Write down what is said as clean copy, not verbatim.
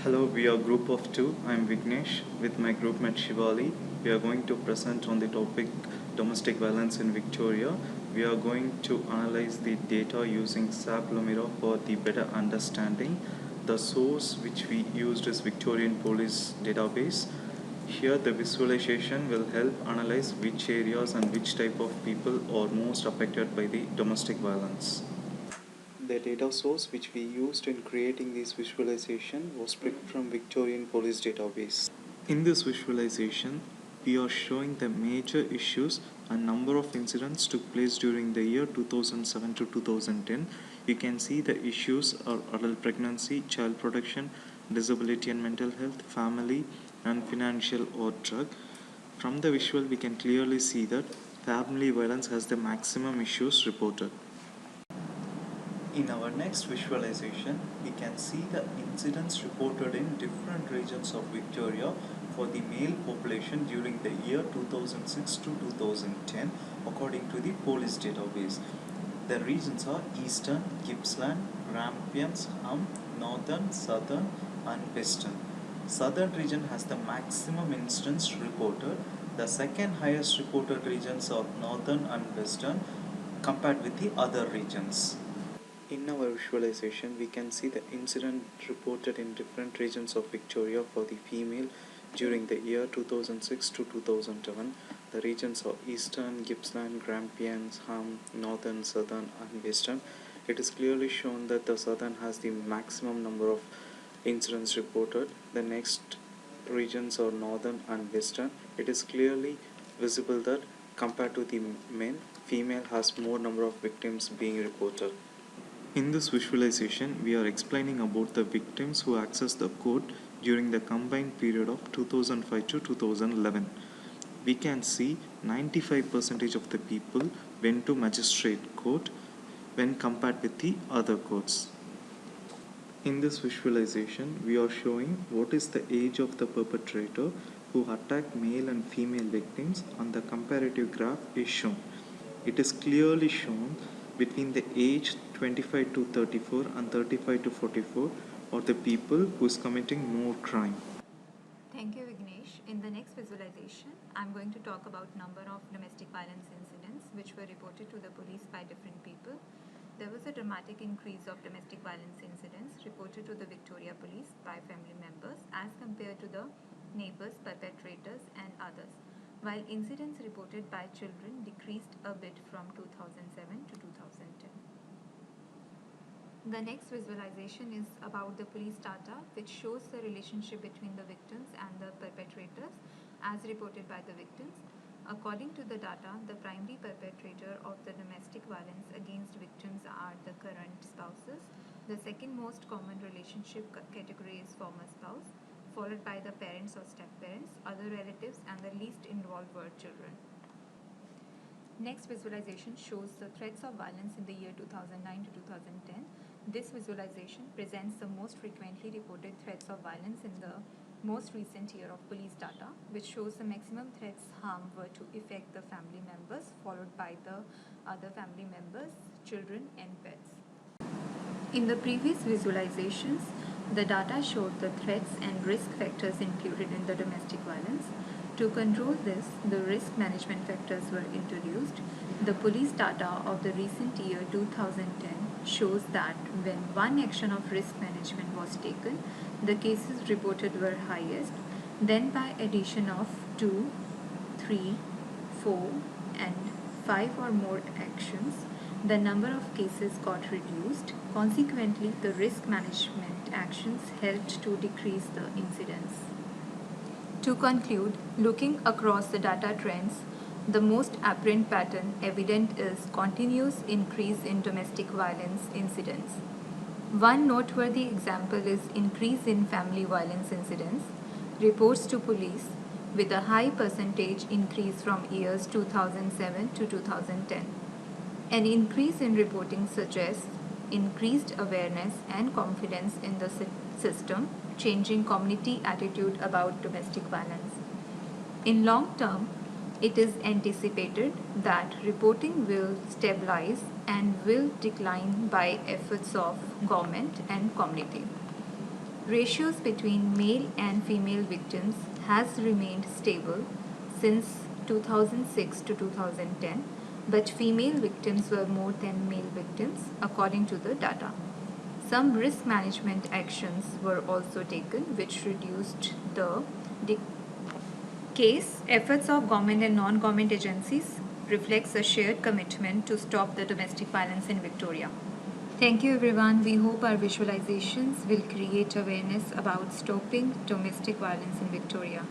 Hello, we are group of two. I'm Vignesh with my groupmate Shivali. We are going to present on the topic domestic violence in Victoria. We are going to analyze the data using SAP Lumira for the better understanding. The source which we used is Victorian Police Database. Here the visualization will help analyze which areas and which type of people are most affected by the domestic violence. The data source which we used in creating this visualization was picked from Victorian Police Database. In this visualization, we are showing the major issues and number of incidents took place during the year 2007 to 2010. You can see the issues are adult pregnancy, child protection, disability and mental health, family and financial or drug. From the visual, we can clearly see that family violence has the maximum issues reported. In our next visualization, we can see the incidents reported in different regions of Victoria for the male population during the year 2006 to 2010 according to the police database. The regions are Eastern, Gippsland, Grampians, Northern, Southern and Western. Southern region has the maximum incidents reported. The second highest reported regions are Northern and Western compared with the other regions. In our visualization, we can see the incident reported in different regions of Victoria for the female during the year 2006 to 2007. The regions are Eastern, Gippsland, Grampians, Northern, Southern and Western. It is clearly shown that the Southern has the maximum number of incidents reported. The next regions are Northern and Western. It is clearly visible that compared to the men, female has more number of victims being reported. In this visualization, we are explaining about the victims who accessed the court during the combined period of 2005 to 2011. We can see 95% of the people went to magistrate court when compared with the other courts. In this visualization, we are showing what is the age of the perpetrator who attacked male and female victims, and the comparative graph is shown. It is clearly shown between the age 25 to 34 and 35 to 44 are the people who is committing more crime. Thank you, Vignesh. In the next visualization, I'm going to talk about number of domestic violence incidents which were reported to the police by different people. There was a dramatic increase of domestic violence incidents reported to the Victoria Police by family members as compared to the neighbors, perpetrators and others, while incidents reported by children decreased a bit from 2007 to 2010. The next visualization is about the police data, which shows the relationship between the victims and the perpetrators as reported by the victims. According to the data, the primary perpetrator of the domestic violence against victims are the current spouses. The second most common relationship category is former spouse, followed by the parents or step-parents, other relatives, and the least involved were children. Next visualization shows the threats of violence in the year 2009 to 2010. This visualization presents the most frequently reported threats of violence in the most recent year of police data, which shows the maximum threats harm were to affect the family members, followed by the other family members, children and pets. In the previous visualizations, the data showed the threats and risk factors included in the domestic violence. To control this, the risk management factors were introduced. The police data of the recent year 2010 shows that when one action of risk management was taken, the cases reported were highest. Then by addition of 2, 3, 4 and 5 or more actions, the number of cases got reduced. Consequently, the risk management actions helped to decrease the incidence. To conclude, looking across the data trends, the most apparent pattern evident is continuous increase in domestic violence incidents. One noteworthy example is increase in family violence incidents. Reports to police with a high percentage increase from years 2007 to 2010. An increase in reporting suggests increased awareness and confidence in the system, changing community attitude about domestic violence. In long term, it is anticipated that reporting will stabilize and will decline by efforts of government and community. Ratios between male and female victims has remained stable since 2006 to 2010, but female victims were more than male victims according to the data. Some risk management actions were also taken which reduced the case. Efforts of government and non-government agencies reflects a shared commitment to stop the domestic violence in Victoria. Thank you everyone. We hope our visualizations will create awareness about stopping domestic violence in Victoria.